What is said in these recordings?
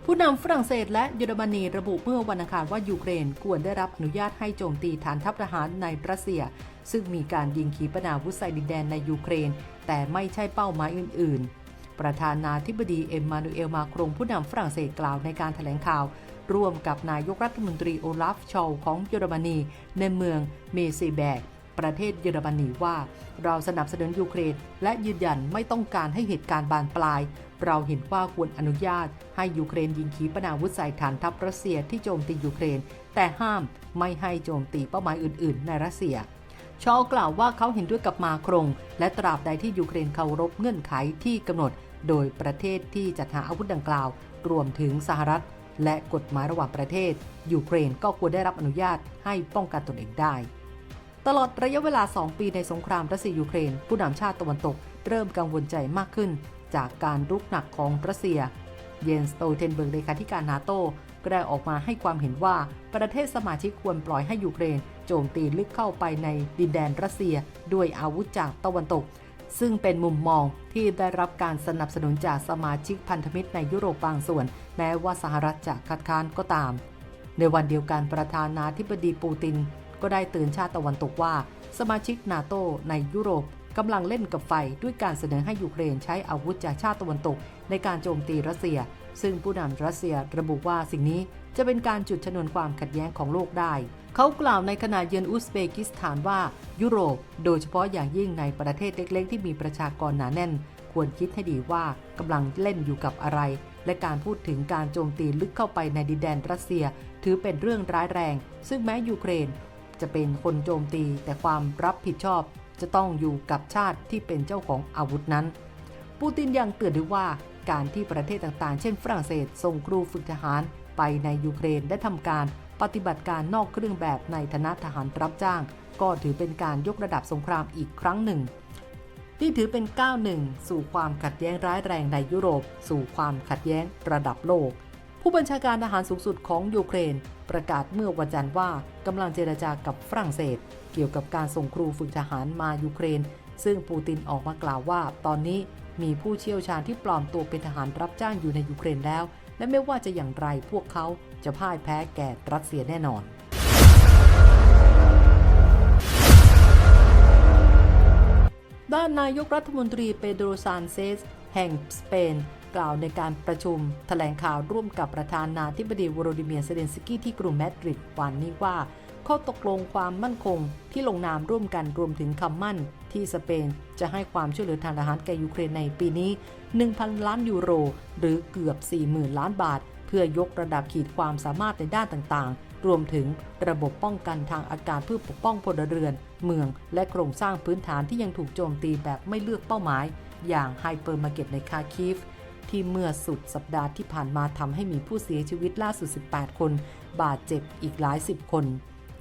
ผู้นำฝรั่งเศสและเยอรมนีระบุเมื่อวันอังคารว่ายูเครนควรได้รับอนุญาตให้โจมตีฐานทัพทหารในรัสเซียซึ่งมีการยิงขีปนาวุธใส่ดินแดนในยูเครนแต่ไม่ใช่เป้าหมายอื่นๆประธานาธิบดีเอ็มมานูเอลมาครงผู้นำฝรั่งเศสกล่าวในการแถลงข่าวร่วมกับนายกรัฐมนตรีโอลาฟชอลของเยอรมนีในเมืองเมเซแบกประเทศเยอรมนีว่าเราสนับสนุนยูเครนและยืนยันไม่ต้องการให้เหตุการณ์บานปลายเราเห็นว่าควรอนุญาตให้ยูเครนยิงขีปนาวุธใส่ฐานทัพรัสเซียที่โจมตียูเครนแต่ห้ามไม่ให้โจมตีเป้าหมายอื่นๆในรัสเซียชอลกล่าวว่าเขาเห็นด้วยกับมาครงและตราบใดที่ยูเครนเคารพเงื่อนไขที่กำหนดโดยประเทศที่จัดหาอาวุธดังกล่าวรวมถึงสหรัฐและกฎหมายระหว่างประเทศยูเครนก็ควรได้รับอนุญาตให้ป้องกันตนเองได้ตลอดระยะเวลา2 ปีในสงครามรัสเซียยูเครนผู้นำชาติตะวันตกเริ่มกังวลใจมากขึ้นจากการรุกหนักของรัสเซียเยนสโตเทนเบิร์กเลขาธิการนาโต้ก็ได้ออกมาให้ความเห็นว่าประเทศสมาชิกควรปล่อยให้ยูเครนโจมตีลึกเข้าไปในดินแดนรัสเซียด้วยอาวุธจากตะวันตกซึ่งเป็นมุมมองที่ได้รับการสนับสนุนจากสมาชิกพันธมิตรในยุโรปบางส่วนแม้ว่าสหรัฐจะคัดค้านก็ตามในวันเดียวกันประธานาธิบดีปูตินก็ได้เตือนชาติตะวันตกว่าสมาชิกนาโต้ในยุโรปกำลังเล่นกับไฟด้วยการเสนอให้ยูเครนใช้อาวุธจากชาติตะวันตกในการโจมตีรัสเซียซึ่งผู้นำรัสเซียระบุว่าสิ่งนี้จะเป็นการจุดชนวนความขัดแย้งของโลกได้เขากล่าวในขณะเยือนอุซเบกิสถานว่ายุโรปโดยเฉพาะอย่างยิ่งในประเทศเล็กๆที่มีประชากรหนาแน่นควรคิดให้ดีว่ากำลังเล่นอยู่กับอะไรและการพูดถึงการโจมตีลึกเข้าไปในดินแดนรัสเซียถือเป็นเรื่องร้ายแรงซึ่งแม้ยูเครนจะเป็นคนโจมตีแต่ความรับผิดชอบจะต้องอยู่กับชาติที่เป็นเจ้าของอาวุธนั้นปูตินยังเตือนด้วยว่าการที่ประเทศต่างๆเช่นฝรั่งเศสส่งครูฝึกทหารไปในยูเครนและทำการปฏิบัติการนอกเครื่องแบบในฐานะทหารรับจ้างก็ถือเป็นการยกระดับสงครามอีกครั้งหนึ่งที่ถือเป็นก้าวหนึ่งสู่ความขัดแย้งร้ายแรงในยุโรปสู่ความขัดแย้งระดับโลกผู้บัญชาการทหารสูงสุดของยูเครนประกาศเมื่อวันจันทร์ว่ากำลังเจรจากับฝรั่งเศสเกี่ยวกับการส่งครูฝึกทหารมายูเครนซึ่งปูตินออกมากล่าวว่าตอนนี้มีผู้เชี่ยวชาญที่ปลอมตัวเป็นทหารรับจ้างอยู่ในยูเครนแล้วและไม่ว่าจะอย่างไรพวกเขาจะพ่ายแพ้แก่รัสเซียแน่นอนด้านนายกรัฐมนตรีเปโดรซานเซสแห่งสเปนกล่าวในการประชุมแถลงข่าวร่วมกับประธานาธิบดีวโลดิเมียร์ เซเลนสกี้ที่กรุงมาดริดวันนี้ว่าข้อตกลงความมั่นคงที่ลงนามร่วมกันรวมถึงคำมั่นที่สเปนจะให้ความช่วยเหลือทางทหารแก่ยูเครนในปีนี้ 1,000 ล้านยูโรหรือเกือบ 40,000 ล้านบาทเพื่อยกระดับขีดความสามารถในด้านต่างๆรวมถึงระบบป้องกันทางอากาศเพื่อปกป้องพลเรือนเมืองและโครงสร้างพื้นฐานที่ยังถูกโจมตีแบบไม่เลือกเป้าหมายอย่างไฮเปอร์มาร์เก็ตในคาคีฟที่เมื่อสุดสัปดาห์ที่ผ่านมาทำให้มีผู้เสียชีวิตล่าสุด 18 คนบาดเจ็บอีกหลาย10 คน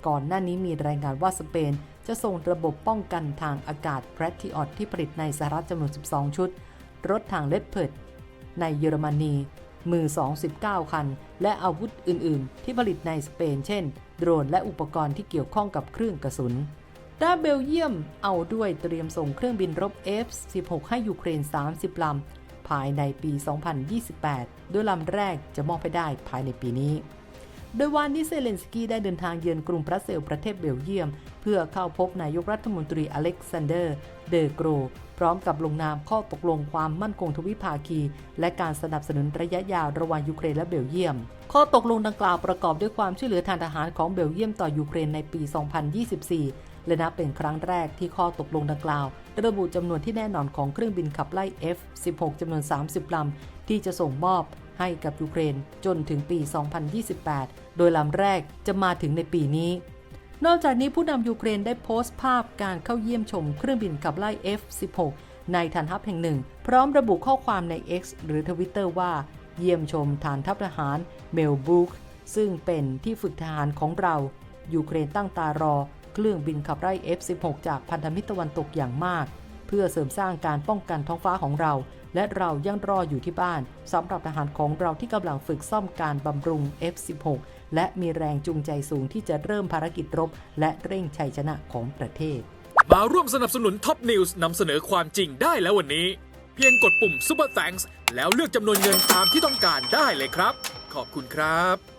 ก่อนหน้านี้มีรายงานว่าสเปนจะส่งระบบป้องกันทางอากาศแพทริออตที่ผลิตในสหรัฐจำนวน 12 ชุดรถถังเลปเพิร์ดในเยอรมนีมือ 29 คันและอาวุธอื่นๆที่ผลิตในสเปนเช่นโดรนและอุปกรณ์ที่เกี่ยวข้องกับเครื่องกระสุนด้านเบลเยียมเอาด้วยเตรียมส่งเครื่องบินรบ F-16 ให้ยูเครน 30 ลำภายในปี 2028 โดยลำแรกจะมอบให้ได้ภายในปีนี้โดยวันนี้เซเลนสกี้ได้เดินทางเยือนกรุงบรัสเซลส์ประเทศเบลเยียมเพื่อเข้าพบนายกรัฐมนตรีอเล็กซานเดอร์เดอโกรพร้อมกับลงนามข้อตกลงความมั่นคงทวิภาคีและการสนับสนุนระยะยาวระหว่างยูเครนและเบลเยียมข้อตกลงดังกล่าวประกอบด้วยความช่วยเหลือทางทหารของเบลเยียมต่อยูเครนในปี 2024 และนับเป็นครั้งแรกที่ข้อตกลงดังกล่าวระบุจำนวนที่แน่นอนของเครื่องบินขับไล่ F-16 จำนวน 30 ลำที่จะส่งมอบให้กับยูเครนจนถึงปี 2028 โดยลำแรกจะมาถึงในปีนี้นอกจากนี้ผู้นำยูเครนได้โพสต์ภาพการเข้าเยี่ยมชมเครื่องบินขับไล่ F-16 ในฐานทัพแห่งหนึ่งพร้อมระบุข้อความใน X หรือ Twitter ว่าเยี่ยมชมฐานทัพทหารเมลบูกซึ่งเป็นที่ฝึกทหารของเรายูเครนตั้งตารอเครื่องบินขับไล่ F-16 จากพันธมิตรตะวันตกอย่างมากเพื่อเสริมสร้างการป้องกันท้องฟ้าของเราและเรายังรออยู่ที่บ้านสำหรับทหารของเราที่กำลังฝึกซ่อมการบำรุง F-16 และมีแรงจูงใจสูงที่จะเริ่มภารกิจรบและเร่งชัยชนะของประเทศมาร่วมสนับสนุนท็อปนิวส์นำเสนอความจริงได้แล้ววันนี้เพียงกดปุ่ม Super Thanks แล้วเลือกจำนวนเงินตามที่ต้องการได้เลยครับ ขอบคุณครับ